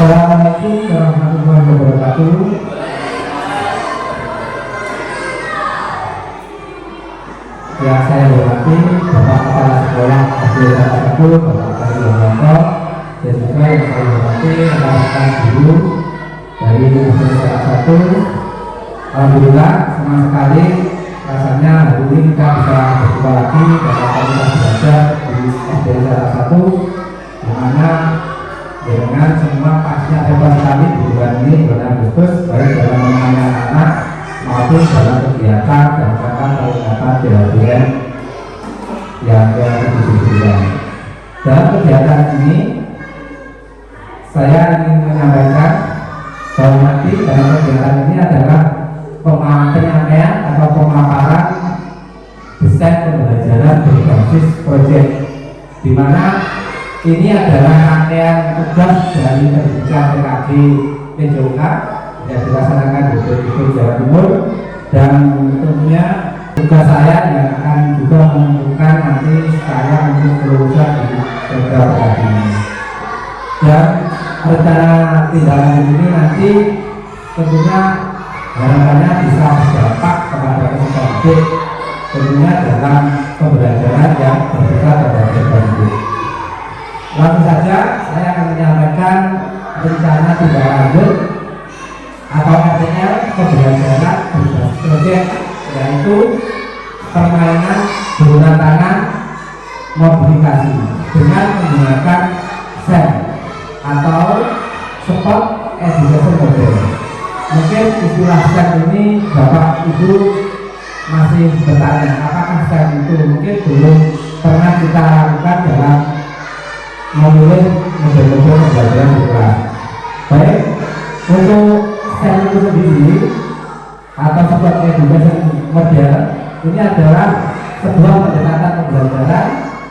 Assalamualaikum warahmatullahi wabarakatuh. Yang saya hormati Bapak Kepala Sekolah SD 1 Bapak Kari Yohanto, dan juga yang saya hormati rekan-rekan guru dari SD 1. Alhamdulillah senang sekali rasanya hari ini kita bisa berjumpa lagi dalam kualitas belajar di SD 1, di mana dengan semua pastinya hebat sekali di bulan ini, bulan Agustus, baik dalam menemani anak maupun dalam kegiatan dan bahkan peringatan DHBN yang ke-79. Dalam kegiatan ini saya ingin menyampaikan bahwa nanti dalam kegiatan ini adalah penyampaian atau pemaparan desain pembelajaran berbasis proyek, di mana ini adalah rangkaian tugas dari pendidikan PKG PJOK yang dilaksanakan di PJOK Jawa Timur, dan tentunya tugas saya yang akan juga menentukan nanti saya untuk kelulusan di program PKG ini. Dan rencana tindak lanjut ini nanti tentunya harapannya bisa berdampak kepada peserta didik, tentunya dalam pembelajaran yang berbeda pada peserta didik. Langsung saja saya akan menyampaikan rencana tindak lanjut atau RTL pembelajaran berbasis proyek, yaitu permainan guna tangan modifikasi dengan menggunakan SEM atau Sport Education Model. Mungkin istilah SEM ini Bapak Ibu masih bertanya apakah SEM itu, mungkin belum pernah kita lakukan dalam memilih model-model pembelajaran di kelas. Baik, untuk STEM itu sendiri atau Sport Education Model ini adalah sebuah pendekatan pembelajaran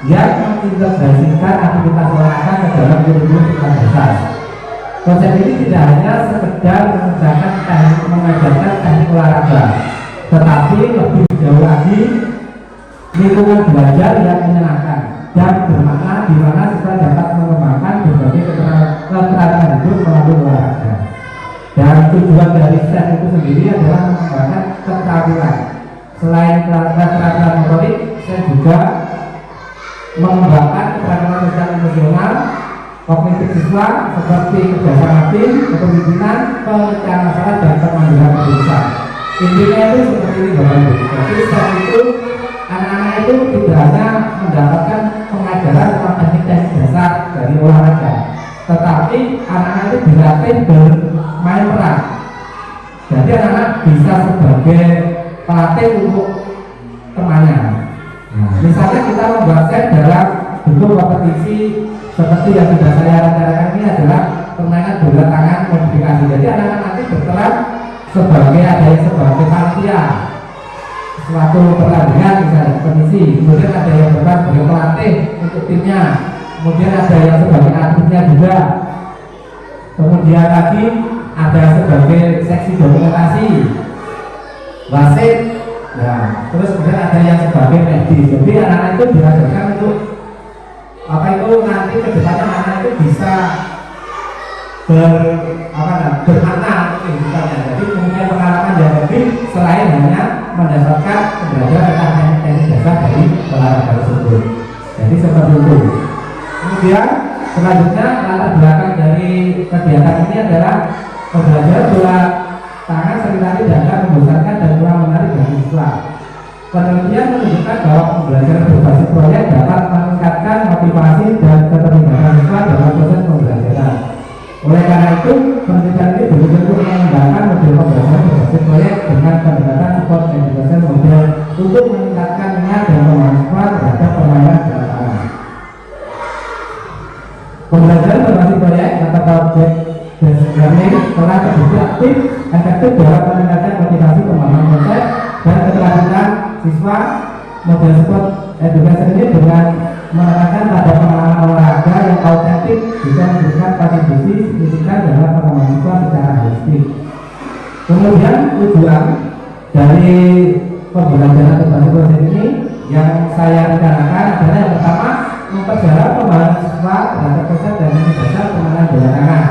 yang mengintegrasikan aktivitas olahraga ke dalam kurikulum sekolah dasar. Konsep ini tidak hanya sekedar mengajarkan teknik olahraga, tetapi lebih jauh lagi lingkungan belajar yang menyenangkan dan bermakna, di mana siswa dapat mengembangkan berbagai keterampilan hidup melalui olahraga. Dan tujuan dari STEM itu sendiri adalah mengembangkan keterampilan. Selain keterampilan motorik, STEM juga mengembangkan keterampilan sosial emosional, kognitif siswa seperti kerjasama tim, kepemimpinan, pemecahan masalah, dan kemandirian berusaha. Intinya itu seperti ini Bapak Ibu. Jadi STEM itu anak-anak itu tidak hanya mendapatkan pengajaran tentang teknik-teknik dasar dari olahraga, tetapi anak-anak itu dilatih bermain peran. Jadi anak-anak bisa sebagai pelatih untuk temannya. Misalnya kita membuat set dalam bentuk kompetisi seperti yang sudah saya rencanakan, ini adalah permainan bola tangan modifikasi. Jadi anak-anak nanti berperan sebagai panitia suatu pertandingan, misalnya kompetisi, kemudian ada yang berperan sebagai pelatih untuk timnya, kemudian ada yang sebagai atletnya juga, kemudian lagi ada sebagai seksi dokumentasi, wasit, nah terus kemudian ada yang sebagai medis. Jadi anak-anak itu diajarkan untuk nanti kedepannya anak itu bisa bermakna kehidupannya. Jadi mempunyai pengalaman yang lebih selain hanya mendapatkan pembelajaran tentang teknik dasar dari olahraga tersebut. Jadi seperti itu. Kemudian selanjutnya latar belakang dari kegiatan ini adalah pembelajaran bola tangan seringkali dianggap membosankan dan kurang menarik bagi siswa. Penelitian menunjukkan bahwa pembelajaran berbasis proyek dapat meningkatkan motivasi dan keterlibatan siswa dalam proses pembelajaran. Oleh karena itu, penelitian ini betul-betul mengembangkan model pembelajaran berbasis proyek dengan pendekatan Sport Education Model untuk meningkatkan minat dan pemahaman siswa terhadap permainan bola tangan. Pembelajaran berbasis proyek atau project based learning telah terbukti aktif efektif dalam meningkatkan motivasi pemahaman konsep dan keterampilan siswa. Model Sport Education ini dengan menekankan pada pengalaman olahraga yang autentik bisa memberikan kontribusi signifikan dalam perkembangan siswa secara holistik. Kemudian tujuan dari pembelajaran berbasis proyek ini yang saya rencanakan adalah yang pertama, memperdalam pemahaman siswa terhadap konsep dan dasar permainan bola tangan.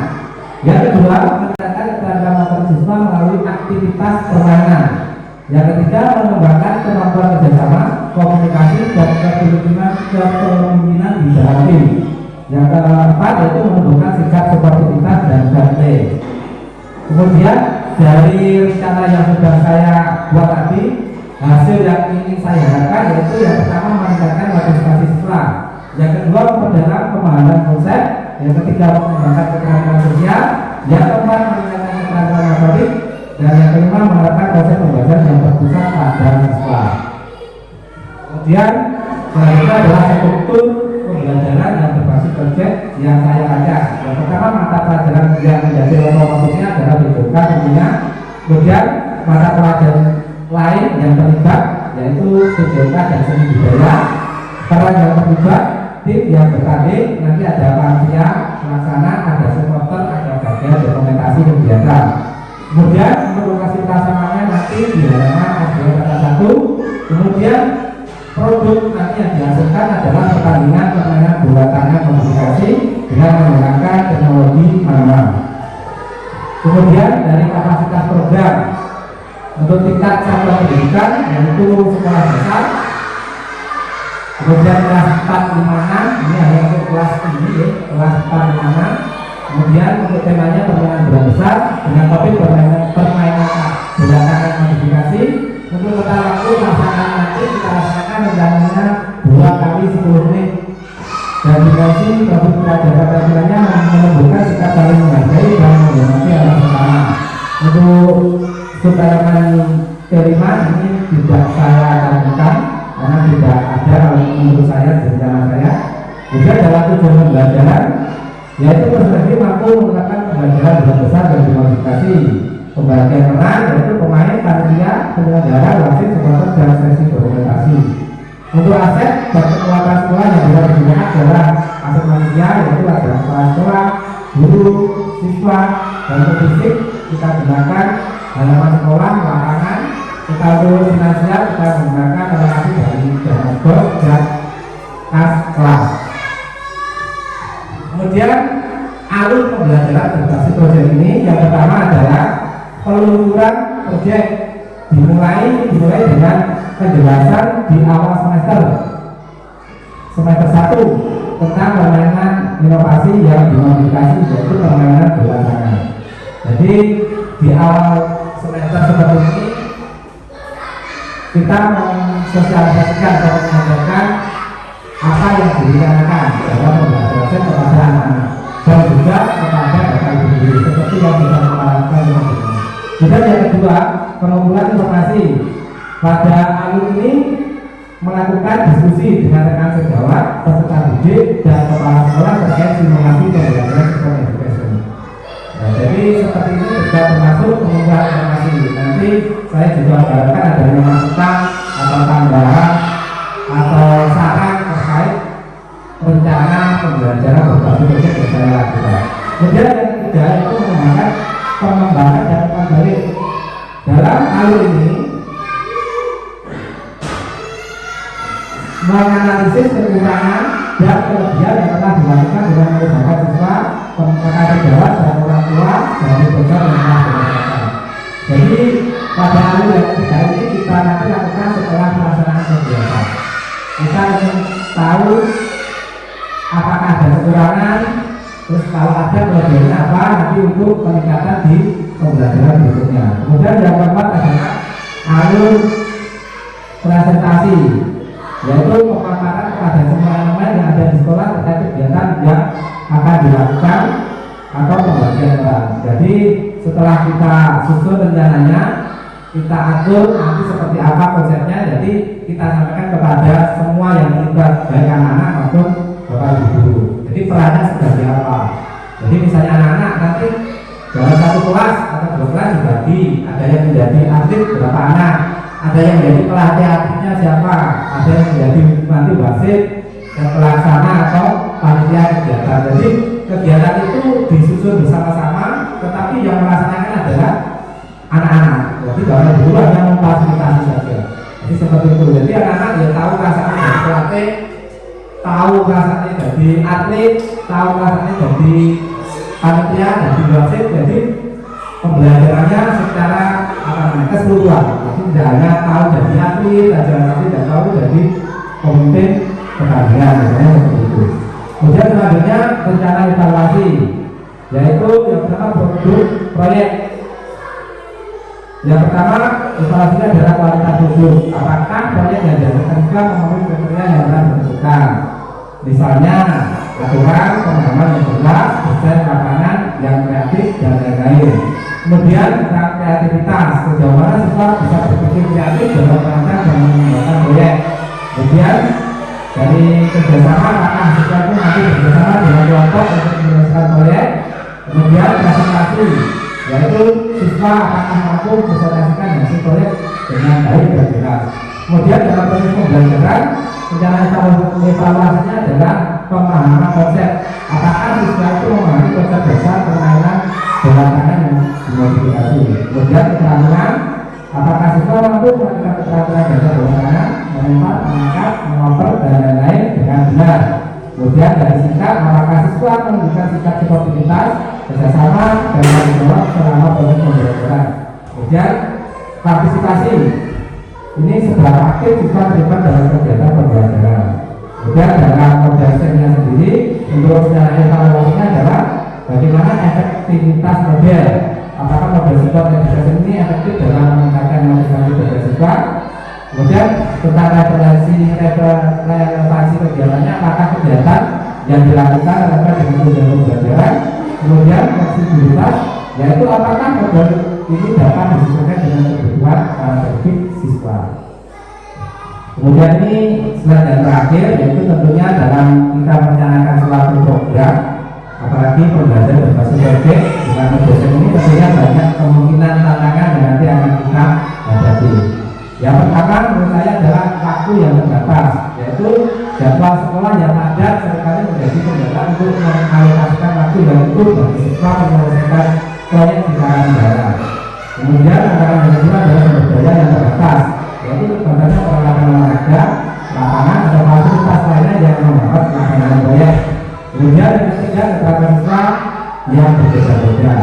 Yang kedua, meningkatkan keterampilan motor siswa melalui aktivitas permainan. Yang ketiga, mengembangkan kemampuan kerjasama, komunikasi, dan kepemimpinan di dalam tim. Yang keempat, yaitu menumbuhkan sikap sportivitas dan play. Kemudian dari rencana yang sudah saya buat tadi, hasil yang ingin saya harapkan yaitu yang pertama meningkatkan partisipasi siswa, yang kedua memperdalam pemahaman konsep, yang ketiga mengembangkan keterampilan sosial, yang keempat meningkatkan keterampilan motorik, dan yang kelima menerapkan konsep pembelajaran yang berpusat pada siswa. Kemudian selanjutnya adalah struktur pembelajaran yang berbasis proyek yang saya ajak. Yang pertama mata pelajaran yang menjadi fokusnya adalah BPK tentunya. Kemudian mata pelajaran lain yang terlibat yaitu PJK dan seni budaya. Peran yang terlibat tim yang bertanding, nanti ada panitia pelaksana, ada supporter, ada bagian dokumentasi kegiatan. Kemudian untuk lokasi pelaksanaannya nanti di halaman SD kata 1. Kemudian produk nanti yang dihasilkan adalah pertandingan permainan bola tangan modifikasi dengan menggunakan teknologi manual. Kemudian dari kapasitas program untuk tingkat satuan pendidikan yaitu sekolah dasar, kemudian kelas 4-5-6, ini hanya untuk kelas ini ya, kelas 4-5-6. Kemudian untuk temanya permainan bola besar dengan topik permainan bola tangan modifikasi. Untuk total waktu pelaksanaan nanti kita rasakan rencananya 2 kali 10 menit. Dan durasi topik pelajaran tampilannya menunjukkan sikap saling menghargai dan menghormati alam bersama. Untuk suplemen kelima ini tidak saya lakukan karena tidak ada menurut saya di rencana saya. Kemudian dalam tujuan pembelajaran yaitu peserta mampu melakukan pembelajaran dengan besar dan dimodifikasi. Pembagian peran yaitu pemain, panitia, penyelenggara, wasit, supporter, dan sesi dokumentasi. Untuk aset dan kekuatan sekolah yang bisa digunakan adalah aset manusia yaitu ada kepala sekolah, guru, siswa, dan untuk fisik kita gunakan halaman sekolah, lapangan. Kita untuk finansial kita menggunakan relasi dari dana bos dan kas kelas. Kemudian alur pembelajaran berbasis proyek ini yang pertama adalah pelururan proyek dimulai dengan penjelasan di awal semester 1 tentang permainan inovasi yang dimodifikasi yaitu permainan bola tangan. Jadi di awal semester seperti ini kita mensosialisasikan atau mengajarkan apa yang direncanakan dalam pembelajaran kepada anak-anak dan juga kepada bapak ibu seperti yang kita lakukan ini. Kemudian yang kedua, pengumpulan informasi. Pada alur ini melakukan diskusi dengan rekan sejawat, peserta didik dan kepala sekolah terkait simulasi pembelajaran sekolah education. Nah, jadi seperti ini juga termasuk pengumpulan informasi. Nanti saya juga harapkan adanya masukan atau tambahan atau saran terkait rencana pembelajaran berbasis proyek yang saya lakukan. Kemudian yang ketiga itu pengembangan dan balik. Dalam alur ini menganalisis kekurangan dan kelebihan yang telah dilakukan dengan melibatkan siswa, kakak sejawat dan orang tua dari program yang telah dilakukan. Jadi pada alur yang ketiga ini kita nanti lakukan setelah pelaksanaan kegiatan. Kita ingin tahu apakah ada kekurangan, terus kalau ada kelebihan apa nanti untuk peningkatan di pembelajaran berikutnya. Kemudian yang keempat adalah alur presentasi, yaitu pemaparan kepada semua elemen yang ada di sekolah terkait kegiatan yang akan dilakukan atau pembagian peran. Jadi setelah kita susun rencananya, kita atur nanti seperti apa konsepnya. Jadi kita sampaikan kepada semua yang terlibat baik anak-anak maupun bapak ibu guru. Jadi perannya seperti apa. Jadi misalnya anak-anak nanti dalam satu kelas atau 2 kelas dibagi, ada yang menjadi atlet berapa anak, ada yang menjadi pelatih atletnya siapa, ada yang menjadi nanti wasit dan pelaksana atau panitia kegiatan. Jadi kegiatan itu disusun bersama-sama, tetapi yang melaksanakan adalah anak-anak. Jadi bapak guru hanya memfasilitasi saja. Jadi seperti itu. Jadi anak-anak ya tahu rasanya jadi pelatih, tahu rasanya jadi atlet, tahu rasanya jadi panitia dan tim wasit. Jadi pembelajarannya secara keseluruhan, jadi tidak hanya tahu jadi atlet saja, tapi tidak tahu jadi pemimpin pertandingan, misalnya seperti itu. Kemudian selanjutnya rencana evaluasi, yaitu yang pertama produk proyek. Yang pertama evaluasinya adalah kualitas produk. Apakah proyek yang dihasilkan memenuhi kriteria yang telah ditentukan? Misalnya aturan, pemahaman yang jelas, desain lapangan yang kreatif dan lain-lain. Kemudian tentang kreativitas, sejauh mana siswa bisa berpikir kreatif dalam merancang dan mengembangkan proyek. Kemudian dari kerjasama, apakah siswa itu nanti bekerjasama dengan kelompok untuk menyelesaikan proyek. Kemudian presentasi, yaitu siswa apakah mampu presentasikan hasil proyek dengan baik dan jelas. Kemudian dalam proses pembelajaran, rencana evaluasinya adalah pemahaman konsep. Apakah siswa itu memahami konsep dasar permainan bola tangan yang dimodifikasi. Kemudian keterangan, apakah siswa mampu melakukan keterangan dasar bola tangan, melempar, mengangkat, mengoper dan lain-lain dengan benar. Kemudian dari sikap, apakah siswa menunjukkan sikap sportivitas, kerjasama dan tanggung jawab selama proses pembelajaran. Kemudian partisipasi, ini seberapa aktif siswa terlibat dalam kegiatan pembelajaran. Kemudian dalam model STEM-nya sendiri, untuk secara evaluasinya adalah bagaimana efektivitas model. Apakah model support education ini efektif dalam meningkatkan motivasi belajar siswa? Kemudian tentang relevansi kegiatannya, apakah kegiatan yang dilakukan relevan dengan tujuan pembelajaran? Kemudian fleksibilitas, yaitu apakah model ini dapat disesuaikan dengan kebutuhan karakteristik siswa. Kemudian ini slide yang terakhir, yaitu tentunya dalam kita merencanakan suatu program, apalagi pembelajaran berbasis proyek dengan dosen ini tentunya banyak kemungkinan tantangan yang nanti akan kita hadapi. Yang pertama menurut saya adalah waktu yang terbatas, yaitu jadwal sekolah yang padat seringkali menjadi kendala untuk mengalokasikan waktu yang utuh bagi siswa menyelesaikan proyek secara mendalam. Kemudian antara yang kedua adalah sumber daya yang terbatas, yaitu terbatasnya peralatan olahraga, lapangan atau fasilitas lainnya yang membuat pelaksanaan proyek. Kemudian yang ketiga keterangan siswa yang berbeda-beda.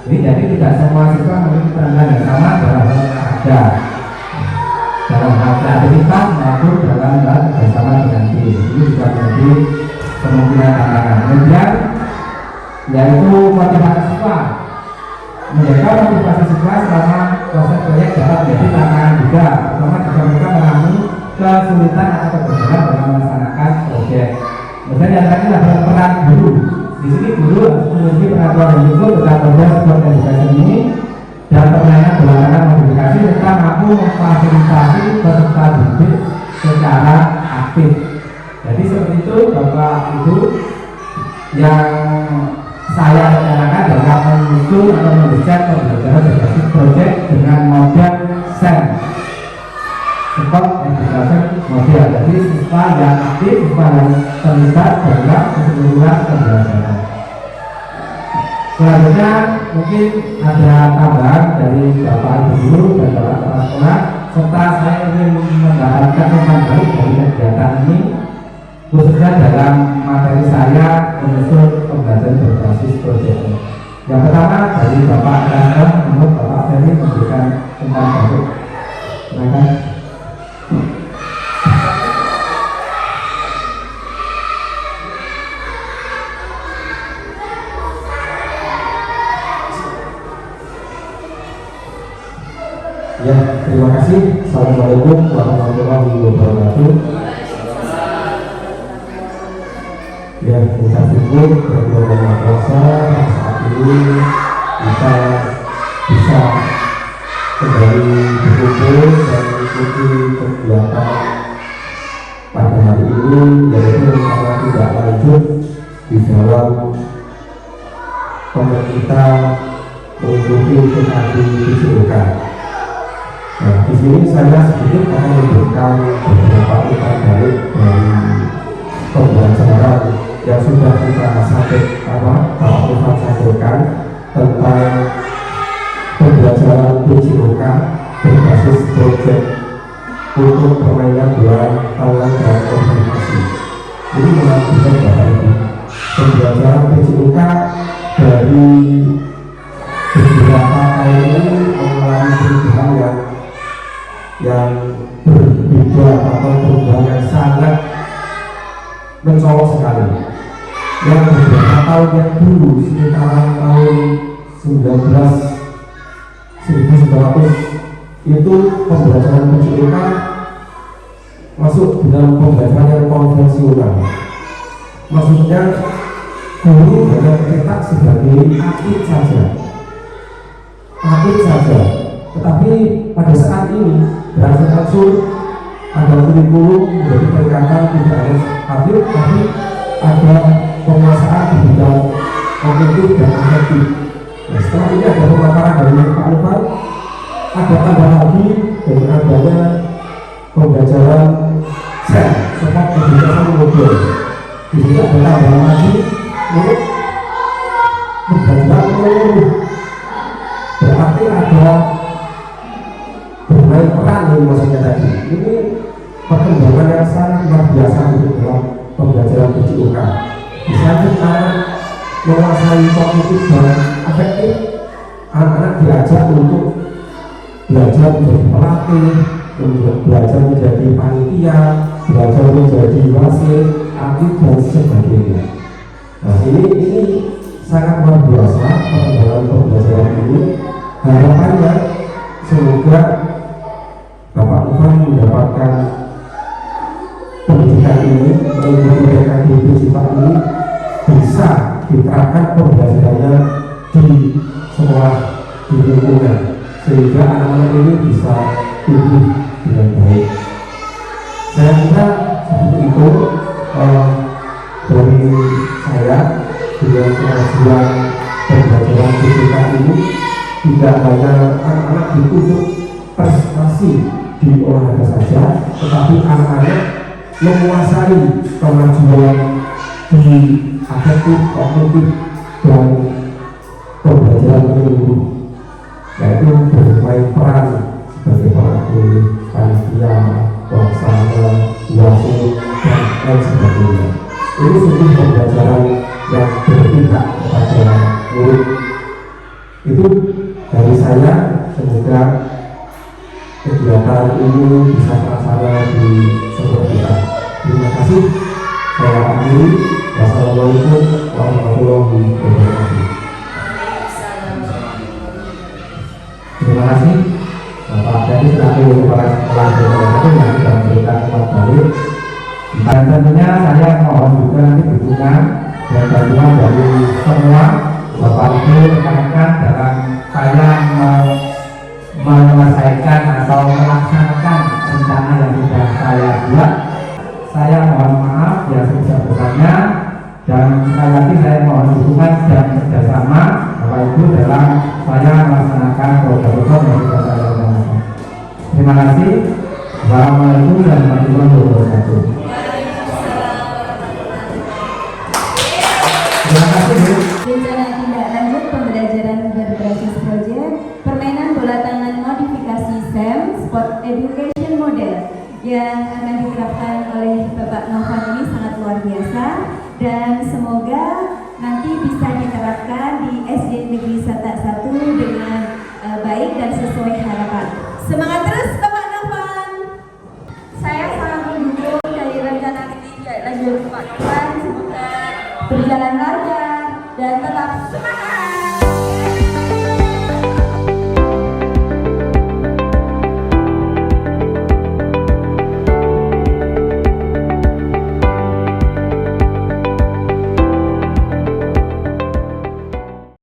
Jadi tidak semua siswa memiliki peran yang sama dalam hal olahraga, dalam hal kreativitas maupun dalam hal kerjasama dengan tim. Ini juga menjadi kemungkinan tantangan. Kemudian yaitu motivasi siswa. Menjaga motivasi siswa selama proses proyek dapat menjadi tantangan juga, terutama jika mereka mengalami kesulitan atau kegagalan dalam melaksanakan proyek. Kemudian yang terakhir adalah peran guru. Di sini guru harus memiliki pengetahuan yang cukup tentang proses support education ini dan permainan belakangan modifikasi serta mampu memfasilitasi peserta didik secara aktif. Jadi seperti itu Bapak Ibu yang saya rencanakan dalam menyusun atau mendesain pembelajaran berbasis proyek dengan model SEM, support education model. Jadi siswa yang aktif, siswa yang terlibat dalam keseluruhan pembelajaran. Selanjutnya mungkin ada tambahan dari Bapak Ibu Guru dan Bapak Kepala Sekolah, serta saya ingin mendapatkan teman baik dari kegiatan ini, khususnya dalam materi saya menyusun pembelajaran berbasis proyek. Yang pertama dari Bapak Rangga, menurut Bapak Ferry memberikan tentang baru. Silakan. Ya, terima kasih. Assalamualaikum warahmatullahi wabarakatuh. Ya, kita syukur berdoa puasa saat ini kita bisa kembali berkumpul dan mengikuti kegiatan pada hari ini, yaitu rencana tidak lanjut di dalam pemerintah mengikuti PKD PJOK. Nah, di sini saya sedikit akan memberikan beberapa umpan balik dari pembelajaran yang sudah kita Pak Irfan sampaikan tentang pembelajaran PJOK berbasis proyek untuk permainan bola tangan dan komunikasi. Ini mengajukan Bapak Ibu pembelajaran PJOK dari Solo sekali. Yang beberapa tahun yang dulu sekitaran tahun 1900 itu pembelajaran PJOK masuk dalam pembelajaran yang konvensional. Maksudnya guru hanya cetak sebagai aktif saja. Tetapi pada saat ini berangsur-angsur ada kurikulum menjadi peningkatan tidak hanya aktif, tapi ada penguasaan di bidang kognitif dan afektif. Nah, setelah ini ada pemaparan dari Pak Lufan, ada tambah lagi dengan adanya pembelajaran SEM, Support Education Model. Di sini ada tambahan lagi untuk pembelajaran berarti ada bermain peran ini maksudnya tadi. Ini perkembangan yang sangat luar biasa untuk dalam pembelajaran PJOK. Bisa kita menguasai kognitif dan afektif, anak-anak diajak untuk belajar menjadi pelatih, belajar menjadi panitia, belajar menjadi wasit, atlet dan sebagainya. Nah ini sangat luar biasa perkembangan pembelajaran ini. Harapannya semoga Bapak Lufan mendapatkan pendidikan ini, mengikuti PKDB Sifat ini bisa diterapkan pembelajarannya di sekolah di lingkungan sehingga anak-anak ini bisa tumbuh dengan baik. Saya kira seperti itu dari saya dengan kemajuan pembelajaran PJOK ini. Tidak hanya anak-anak dituntut prestasi di olahraga saja, tetapi anak-anak menguasai kemajuan di afektif, kognitif dan pembelajaran menyeluruh, yaitu bermain peran sebagai pelatih, panitia, pelaksana, wasit dan lain sebagainya. Ini sungguh pembelajaran yang berpihak kepada murid. Itu dari saya, semoga kegiatan ini bisa terlaksana di seluruh kita. Terima kasih. Saya akhiri. Wassalamualaikum warahmatullahi wabarakatuh. Terima kasih Bapak Jadi selaku kepala sekolah BPKD yang sudah memberikan kembali. Dan tentunya saya mohon juga nanti dukungan dan bantuan dari semua Bapak Ibu rekan-rekan dalam saya menyelesaikan atau melaksanakan rencana yang sudah saya buat. Saya mohon maaf ya sebesar-besarnya, dan sekali lagi saya mohon dukungan dan kerjasama Bapak Ibu dalam saya melaksanakan program-program yang sudah saya laksanakan. Terima kasih. Wassalamualaikum warahmatullahi wabarakatuh. Terima kasih Bu. Rencana tindak lanjut pembelajaran berbasis proyek permainan bola tangan modifikasi SEM Sport Education Model yang akan diterapkan oleh Bapak Novan ini sangat luar biasa, dan semoga nanti bisa diterapkan di SD Negeri Satak 1 dengan baik dan sesuai harapan.